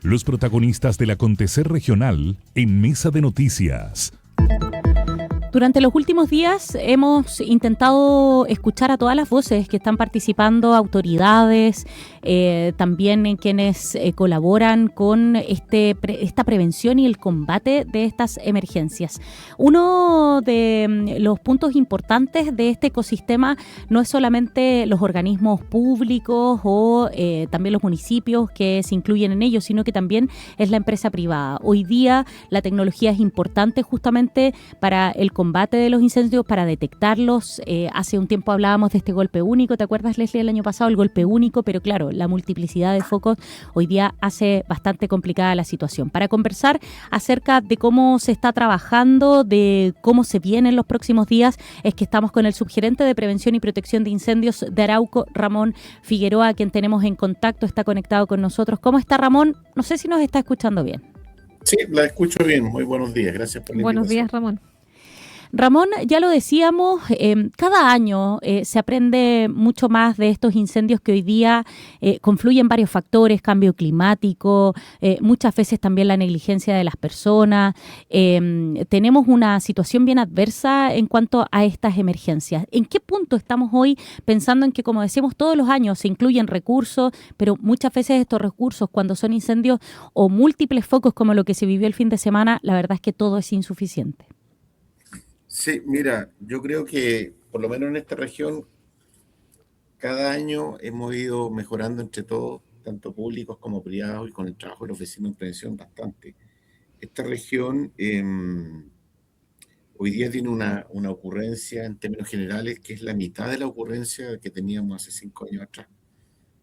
Los protagonistas del acontecer regional en Mesa de Noticias. Durante los últimos días hemos intentado escuchar a todas las voces que están participando, autoridades, también en quienes colaboran con esta prevención y el combate de estas emergencias. Uno de los puntos importantes de este ecosistema no es solamente los organismos públicos o también los municipios que se incluyen en ellos, sino que también es la empresa privada. Hoy día la tecnología es importante justamente para el combate de los incendios, para detectarlos. Hace un tiempo hablábamos de este golpe único, ¿te acuerdas, Leslie, el año pasado, el golpe único? Pero claro, la multiplicidad de focos hoy día hace bastante complicada la situación. Para conversar acerca de cómo se está trabajando, de cómo se vienen los próximos días, es que estamos con el subgerente de Prevención y Protección de Incendios de Arauco, Ramón Figueroa, quien tenemos en contacto, está conectado con nosotros. ¿Cómo está, Ramón? No sé si nos está escuchando bien. Sí, la escucho bien. Muy buenos días. Gracias por la invitación. Buenos días, Ramón. Ramón, ya lo decíamos, cada año se aprende mucho más de estos incendios que hoy día confluyen varios factores, cambio climático, muchas veces también la negligencia de las personas. Tenemos una situación bien adversa en cuanto a estas emergencias. ¿En qué punto estamos hoy pensando en que, como decimos, todos los años se incluyen recursos, pero muchas veces estos recursos, cuando son incendios o múltiples focos como lo que se vivió el fin de semana, la verdad es que todo es insuficiente? Sí, mira, yo creo que por lo menos en esta región, cada año hemos ido mejorando entre todos, tanto públicos como privados, y con el trabajo de los vecinos en prevención bastante. Esta región hoy día tiene una ocurrencia en términos generales que es la mitad de la ocurrencia que teníamos hace 5 años atrás.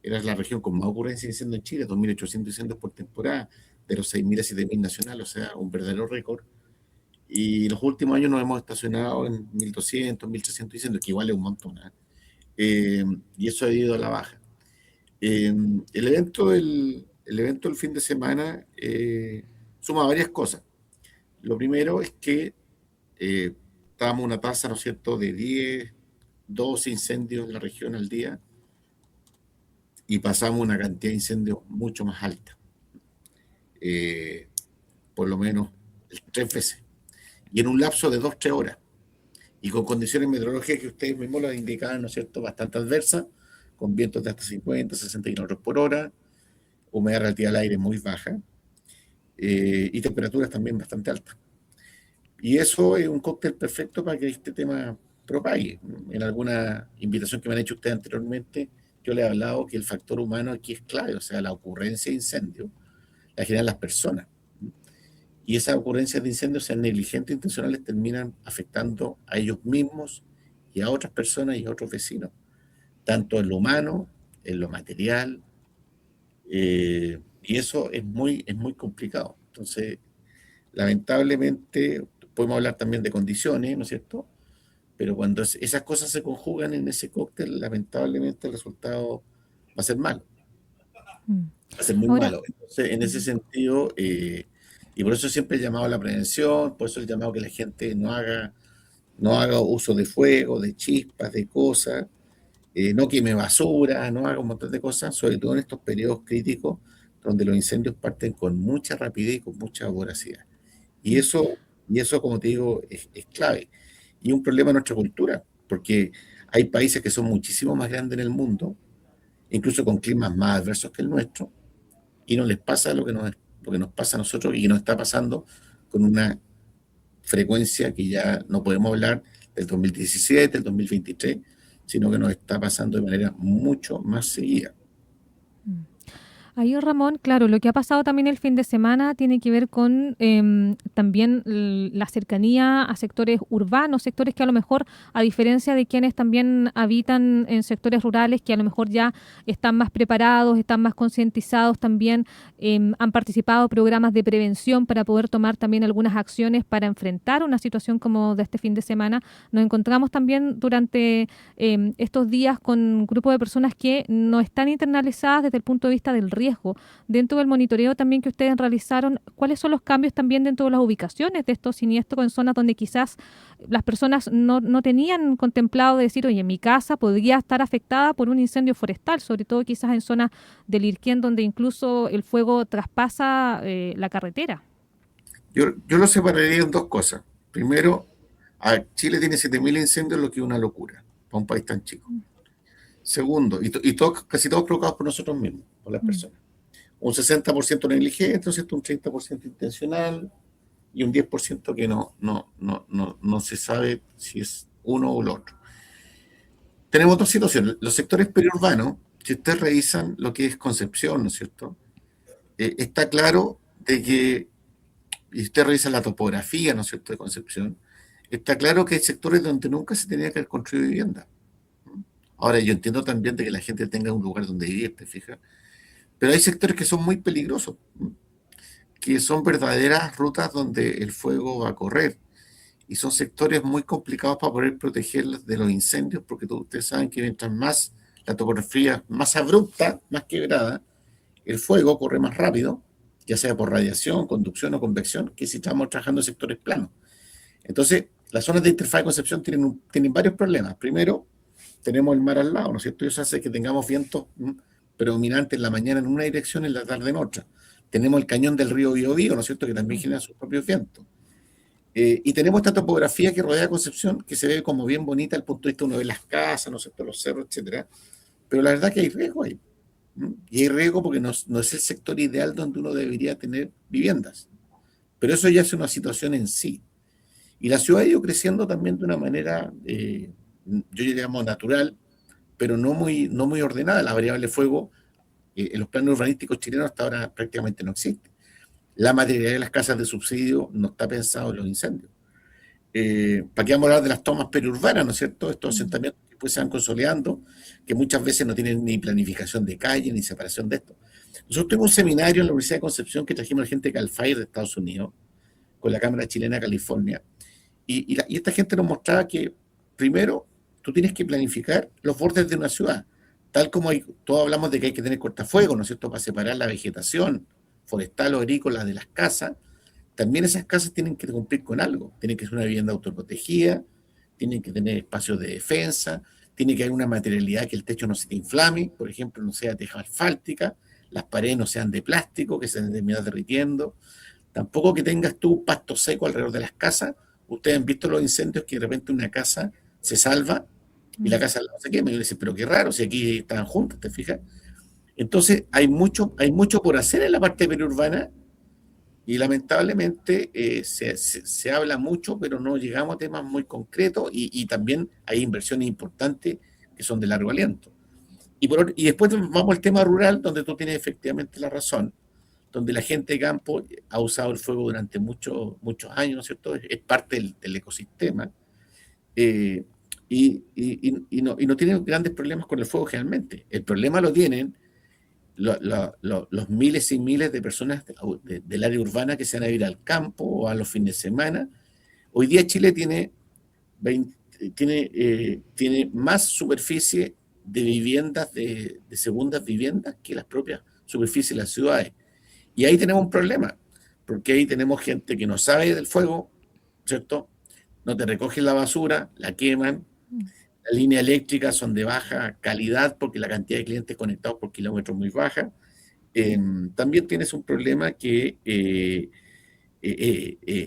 Era la región con más ocurrencia de incendios en Chile, 2.800 incendios por temporada, de los 6.000 a 7.000 nacionales, o sea, un verdadero récord. Y los últimos años nos hemos estacionado en 1.200, 1.300 incendios, que igual es un montón, y eso ha ido a la baja. El evento del fin de semana suma varias cosas. Lo primero es que estábamos en una tasa, ¿no es cierto?, de 10, 12 incendios en la región al día, y pasamos una cantidad de incendios mucho más alta, por lo menos 3 veces, y en un lapso de 2, 3 horas, y con condiciones meteorológicas que ustedes mismos las indicaban, ¿no es cierto?, bastante adversas, con vientos de hasta 50, 60 kilómetros por hora, humedad relativa al aire muy baja, y temperaturas también bastante altas. Y eso es un cóctel perfecto para que este tema propague. En alguna invitación que me han hecho ustedes anteriormente, yo les he hablado que el factor humano aquí es clave, o sea, la ocurrencia de incendios la generan las personas. Y esas ocurrencias de incendios, sean negligentes o intencionales, terminan afectando a ellos mismos y a otras personas y a otros vecinos, tanto en lo humano, en lo material, y eso es muy complicado. Entonces, lamentablemente, podemos hablar también de condiciones, ¿no es cierto? Pero cuando esas cosas se conjugan en ese cóctel, lamentablemente el resultado va a ser malo, va a ser muy malo. Entonces, en ese sentido, y por eso siempre he llamado a la prevención, por eso el llamado a que la gente no haga uso de fuego, de chispas, de cosas, no queme basura, no haga un montón de cosas, sobre todo en estos periodos críticos donde los incendios parten con mucha rapidez y con mucha voracidad. Y eso, como te digo, es clave. Y un problema en nuestra cultura, porque hay países que son muchísimo más grandes en el mundo, incluso con climas más adversos que el nuestro, y no les pasa lo que nos pasa a nosotros y que nos está pasando con una frecuencia que ya no podemos hablar del 2017, del 2023, sino que nos está pasando de manera mucho más seguida. Ahí, Ramón, claro, lo que ha pasado también el fin de semana tiene que ver con también la cercanía a sectores urbanos, sectores que a lo mejor, a diferencia de quienes también habitan en sectores rurales, que a lo mejor ya están más preparados, están más concientizados también, han participado en programas de prevención para poder tomar también algunas acciones para enfrentar una situación como de este fin de semana. Nos encontramos también durante estos días con un grupo de personas que no están internalizadas desde el punto de vista del riesgo riesgo. Dentro del monitoreo también que ustedes realizaron, ¿cuáles son los cambios también dentro de las ubicaciones de estos siniestros en zonas donde quizás las personas no tenían contemplado de decir, oye, mi casa podría estar afectada por un incendio forestal, sobre todo quizás en zonas del Irquén donde incluso el fuego traspasa la carretera? Yo lo separaría en dos cosas. Primero, Chile tiene 7.000 incendios, lo que es una locura para un país tan chico. Segundo, casi todos provocados por nosotros mismos, por las personas. Un 60% negligente, un 30% intencional y un 10% que no se sabe si es uno o el otro. Tenemos dos situaciones. Los sectores periurbanos, si ustedes revisan lo que es Concepción, ¿no es cierto? Está claro de que, y usted revisa la topografía, ¿no es cierto?, de Concepción, está claro que hay sectores donde nunca se tenía que haber construido vivienda. Ahora, yo entiendo también de que la gente tenga un lugar donde vivir, ¿te fijas? Pero hay sectores que son muy peligrosos, que son verdaderas rutas donde el fuego va a correr. Y son sectores muy complicados para poder protegerlos de los incendios, porque ustedes saben que mientras más la topografía más abrupta, más quebrada, el fuego corre más rápido, ya sea por radiación, conducción o convección, que si estamos trabajando en sectores planos. Entonces, las zonas de interfaz de Concepción tienen varios problemas. Primero, tenemos el mar al lado, ¿no es cierto? Y eso hace que tengamos vientos predominantes en la mañana en una dirección y en la tarde en otra. Tenemos el cañón del río Biobío, ¿no es cierto?, que también genera sus propios vientos. Y tenemos esta topografía que rodea Concepción, que se ve como bien bonita al punto de vista, uno ve las casas, ¿no es cierto?, los cerros, etcétera. Pero la verdad es que hay riesgo ahí. Y hay riesgo porque no es el sector ideal donde uno debería tener viviendas. Pero eso ya es una situación en sí. Y la ciudad ha ido creciendo también de una manera, yo diríamos, natural, pero no muy ordenada. La variable fuego en los planes urbanísticos chilenos hasta ahora prácticamente no existe. La materialidad de las casas de subsidio no está pensado en los incendios. ¿Para qué vamos a hablar de las tomas periurbanas, no es cierto? Estos asentamientos que después se van consolidando, que muchas veces no tienen ni planificación de calle, ni separación de esto. Nosotros tuvimos un seminario en la Universidad de Concepción que trajimos a la gente de Cal Fire de Estados Unidos, con la Cámara Chilena de California, y esta gente nos mostraba que, primero, tú tienes que planificar los bordes de una ciudad, tal como todos hablamos de que hay que tener cortafuegos, ¿no es cierto?, para separar la vegetación forestal o agrícola de las casas. También esas casas tienen que cumplir con algo, tienen que ser una vivienda autoprotegida, tienen que tener espacios de defensa, tiene que haber una materialidad que el techo no se te inflame, por ejemplo, no sea teja asfáltica, las paredes no sean de plástico, que se terminen derritiendo, tampoco que tengas tú pasto seco alrededor de las casas. Ustedes han visto los incendios que de repente una casa se salva y la casa no se quema, y uno dice, pero qué raro, si aquí estaban juntos, ¿te fijas? Entonces hay mucho por hacer en la parte periurbana. Y lamentablemente se habla mucho, pero no llegamos a temas muy concretos y también hay inversiones importantes que son de largo aliento. Y después vamos al tema rural, donde tú tienes efectivamente la razón, donde la gente de campo ha usado el fuego durante muchos años, ¿no es cierto? Es parte del ecosistema. Y no tienen grandes problemas con el fuego generalmente. El problema lo tienen los miles y miles de personas del área urbana que se van a ir al campo o a los fines de semana. Hoy día Chile tiene más superficie de viviendas, de segundas viviendas, que las propias superficies de las ciudades. Y ahí tenemos un problema, porque ahí tenemos gente que no sabe del fuego, ¿cierto? No te recogen la basura, la queman. Las líneas eléctricas son de baja calidad porque la cantidad de clientes conectados por kilómetro es muy baja. También tienes un problema que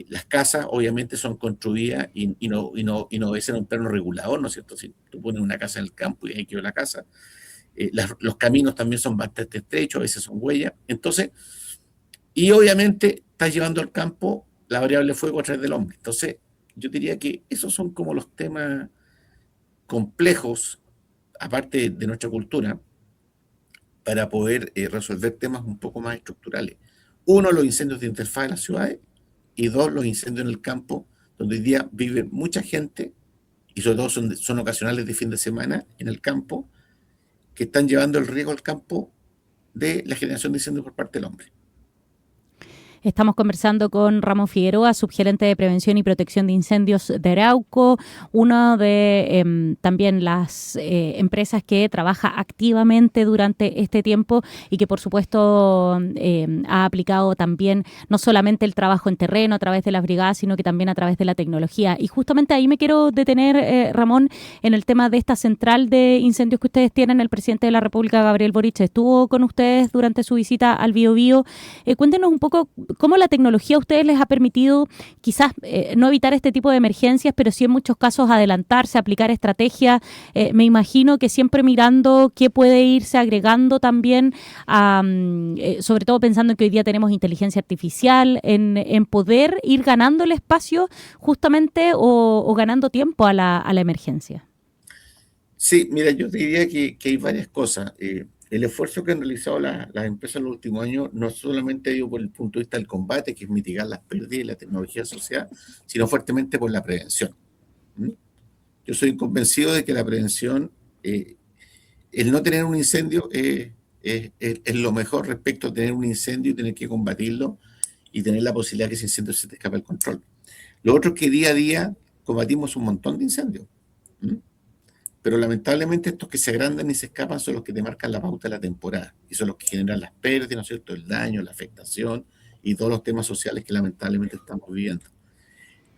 las casas obviamente son construidas y no obedecen a un plano regulador, ¿no es cierto? Si tú pones una casa en el campo y hay que ver la casa, los caminos también son bastante estrechos, a veces son huellas. Entonces, y obviamente estás llevando al campo la variable fuego a través del hombre. Entonces, yo diría que esos son como los temas complejos, aparte de nuestra cultura, para poder resolver temas un poco más estructurales. Uno, los incendios de interfaz de las ciudades, y dos, los incendios en el campo, donde hoy día vive mucha gente, y sobre todo son ocasionales de fin de semana en el campo, que están llevando el riesgo al campo de la generación de incendios por parte del hombre. Estamos conversando con Ramón Figueroa, subgerente de Prevención y Protección de Incendios de Arauco, una de también las empresas que trabaja activamente durante este tiempo y que por supuesto ha aplicado también no solamente el trabajo en terreno a través de las brigadas, sino que también a través de la tecnología. Y justamente ahí me quiero detener, Ramón, en el tema de esta central de incendios que ustedes tienen. El presidente de la República, Gabriel Boric, estuvo con ustedes durante su visita al Biobío. Cuéntenos un poco cómo la tecnología a ustedes les ha permitido quizás no evitar este tipo de emergencias, pero sí en muchos casos adelantarse, aplicar estrategias. Me imagino que siempre mirando qué puede irse agregando también, sobre todo pensando en que hoy día tenemos inteligencia artificial, en poder ir ganando el espacio justamente o ganando tiempo a la emergencia. Sí, mira, yo te diría que hay varias cosas. El esfuerzo que han realizado las empresas en los últimos años no solamente ha ido por el punto de vista del combate, que es mitigar las pérdidas y la tecnología asociada, sino fuertemente por la prevención. ¿Mm? Yo soy convencido de que la prevención, el no tener un incendio es lo mejor respecto a tener un incendio y tener que combatirlo y tener la posibilidad que ese incendio se te escape del control. Lo otro es que día a día combatimos un montón de incendios. ¿Mm? Pero lamentablemente estos que se agrandan y se escapan son los que te marcan la pauta de la temporada, y son los que generan las pérdidas, ¿no es cierto?, el daño, la afectación y todos los temas sociales que lamentablemente estamos viviendo.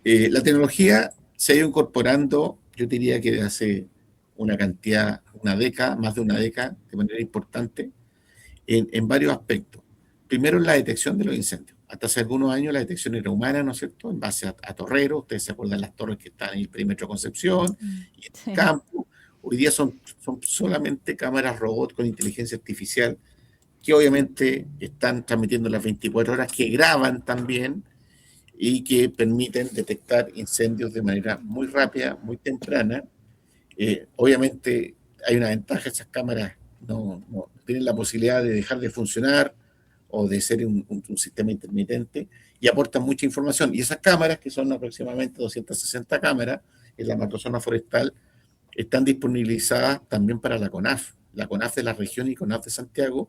La tecnología se ha ido incorporando, yo diría que desde hace una década, más de una década, de manera importante, en varios aspectos. Primero, en la detección de los incendios. Hasta hace algunos años la detección era humana, ¿no es cierto?, en base a torreros. Ustedes se acuerdan las torres que están en el perímetro de Concepción y en el campo. Hoy día son solamente cámaras robot con inteligencia artificial que obviamente están transmitiendo las 24 horas, que graban también y que permiten detectar incendios de manera muy rápida, muy temprana. Obviamente hay una ventaja: esas cámaras no tienen la posibilidad de dejar de funcionar o de ser un sistema intermitente, y aportan mucha información. Y esas cámaras, que son aproximadamente 260 cámaras en la macrozona forestal, están disponibilizadas también para la CONAF. La CONAF de la región y CONAF de Santiago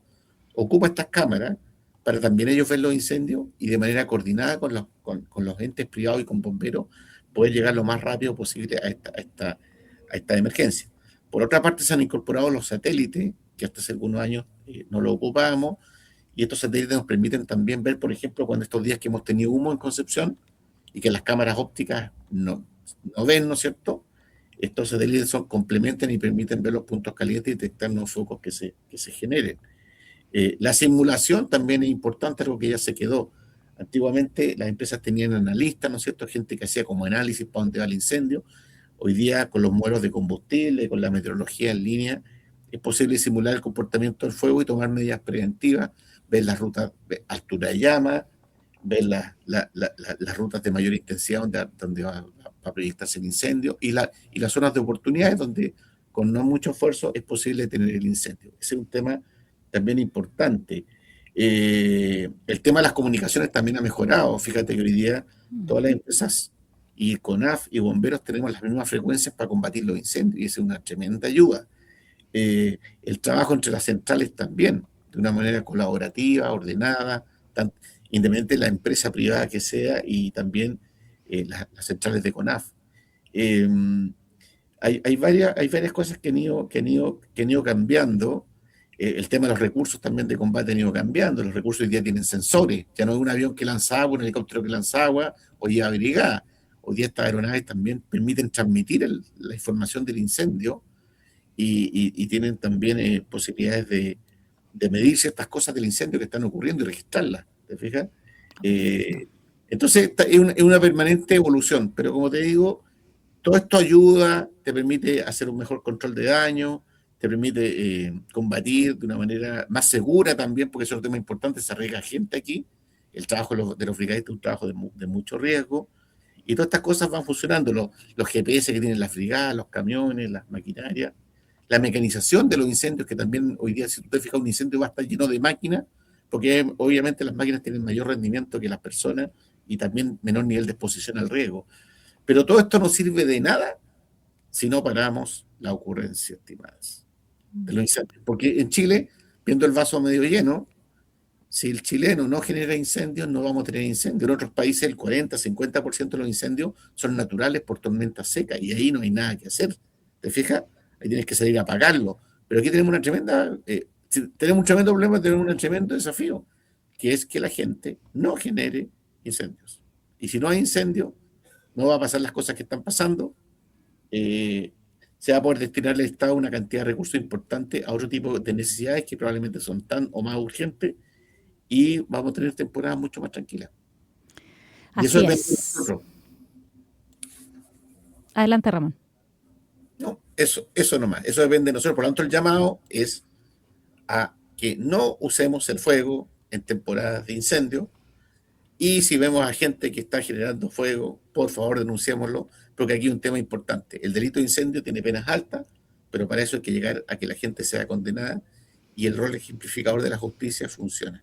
ocupa estas cámaras para también ellos ver los incendios y de manera coordinada con los entes privados y con bomberos poder llegar lo más rápido posible a esta emergencia. Por otra parte, se han incorporado los satélites, que hasta hace algunos años no lo ocupábamos, y estos satélites nos permiten también ver, por ejemplo, cuando estos días que hemos tenido humo en Concepción y que las cámaras ópticas no ven, ¿no es cierto? Estos satélites complementan y permiten ver los puntos calientes y detectar los focos que se generen. La simulación también es importante, algo que ya se quedó. Antiguamente las empresas tenían analistas, ¿no es cierto?, gente que hacía como análisis para dónde va el incendio. Hoy día, con los modelos de combustible, con la meteorología en línea, es posible simular el comportamiento del fuego y tomar medidas preventivas, ver las rutas, ver altura de llama, ver las rutas de mayor intensidad donde va a proyectarse el incendio, y las zonas de oportunidades donde con no mucho esfuerzo es posible tener el incendio. Ese es un tema también importante. El tema de las comunicaciones también ha mejorado. Fíjate que hoy día todas las empresas y CONAF y bomberos tenemos las mismas frecuencias para combatir los incendios, y esa es una tremenda ayuda. El trabajo entre las centrales también, de una manera colaborativa, ordenada, independiente de la empresa privada que sea, y también las centrales de CONAF. Hay varias cosas que han ido cambiando. El tema de los recursos también de combate han ido cambiando. Los recursos hoy día tienen sensores. Ya no es un avión que lanza agua, un helicóptero que lanza agua o lleva brigada. Hoy día estas aeronaves también permiten transmitir la información del incendio y tienen también posibilidades de medir ciertas cosas del incendio que están ocurriendo y registrarlas. ¿Te fijas? Entonces es una permanente evolución, pero como te digo, todo esto ayuda, te permite hacer un mejor control de daño, te permite combatir de una manera más segura también, porque eso es un tema importante. Se arriesga gente aquí. El trabajo de los brigadistas es un trabajo de mucho riesgo, y todas estas cosas van funcionando. Los GPS que tienen las brigadas, los camiones, las maquinarias, la mecanización de los incendios, que también hoy día, si tú te fijas, un incendio va a estar lleno de máquinas, porque obviamente las máquinas tienen mayor rendimiento que las personas y también menor nivel de exposición al riesgo. Pero todo esto no sirve de nada si no paramos la ocurrencia, estimadas, de los incendios. Porque en Chile, viendo el vaso medio lleno, Si el chileno no genera incendios, no vamos a tener incendios. En otros países el 40-50% de los incendios son naturales por tormentas secas y ahí no hay nada que hacer. ¿Te fijas? Ahí tienes que salir a apagarlo. Pero aquí tenemos tenemos un tremendo problema, tenemos un tremendo desafío, que es que la gente no genere incendios. Y si no hay incendio, no va a pasar las cosas que están pasando. Se va a poder destinar al Estado una cantidad de recursos importantes a otro tipo de necesidades que probablemente son tan o más urgentes, y vamos a tener temporadas mucho más tranquilas. Y eso Así depende de es. nosotros. Adelante, Ramón. No, eso nomás. Eso depende de nosotros. Por lo tanto, el llamado es a que no usemos el fuego en temporadas de incendio. Y si vemos a gente que está generando fuego, por favor denunciémoslo, porque aquí hay un tema importante. El delito de incendio tiene penas altas, pero para eso hay que llegar a que la gente sea condenada y el rol ejemplificador de la justicia funcione.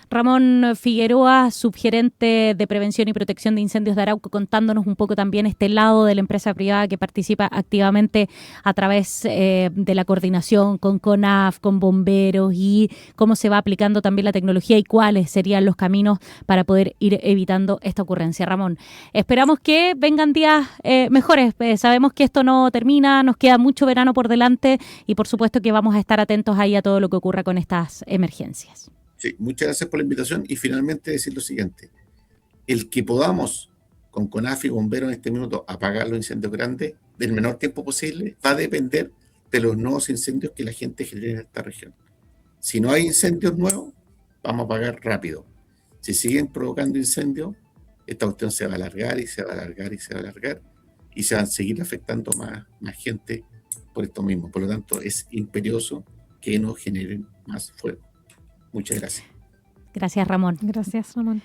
Ramón Figueroa, subgerente de Prevención y Protección de Incendios de Arauco, contándonos un poco también este lado de la empresa privada que participa activamente a través de la coordinación con CONAF, con bomberos, y cómo se va aplicando también la tecnología y cuáles serían los caminos para poder ir evitando esta ocurrencia. Ramón, esperamos que vengan días mejores. Sabemos que esto no termina, nos queda mucho verano por delante y por supuesto que vamos a estar atentos ahí a todo lo que ocurra con estas emergencias. Sí, muchas gracias por la invitación y finalmente decir lo siguiente. El que podamos con CONAF y bomberos en este minuto apagar los incendios grandes del menor tiempo posible va a depender de los nuevos incendios que la gente genere en esta región. Si no hay incendios nuevos, vamos a apagar rápido. Si siguen provocando incendios, esta cuestión se va a alargar y se va a alargar y se va a alargar y se va a seguir afectando más gente por esto mismo. Por lo tanto, es imperioso que no generen más fuego. Muchas gracias. Gracias, Ramón. Gracias, Ramón.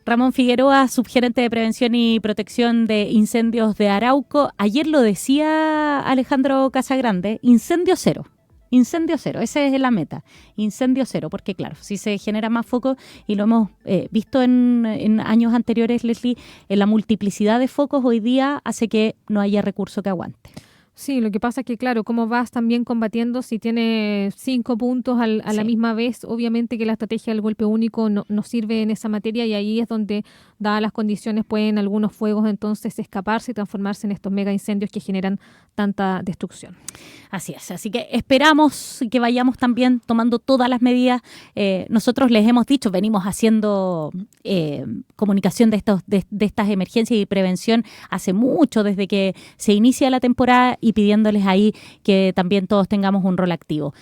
Ramón Figueroa, subgerente de Prevención y Protección de Incendios de Arauco. Ayer lo decía Alejandro Casagrande, incendio cero. Incendio cero, esa es la meta, incendio cero, porque claro, si se genera más foco, y lo hemos visto en años anteriores, Leslie, en la multiplicidad de focos hoy día hace que no haya recurso que aguante. Sí, lo que pasa es que, claro, cómo vas también combatiendo si tiene 5 puntos a la misma vez, obviamente que la estrategia del golpe único no sirve en esa materia, y ahí es donde, dadas las condiciones, pueden algunos fuegos entonces escaparse y transformarse en estos mega incendios que generan tanta destrucción. Así es, así que esperamos que vayamos también tomando todas las medidas. Nosotros les hemos dicho, venimos haciendo comunicación de estas emergencias y prevención hace mucho, desde que se inicia la temporada, y pidiéndoles ahí que también todos tengamos un rol activo.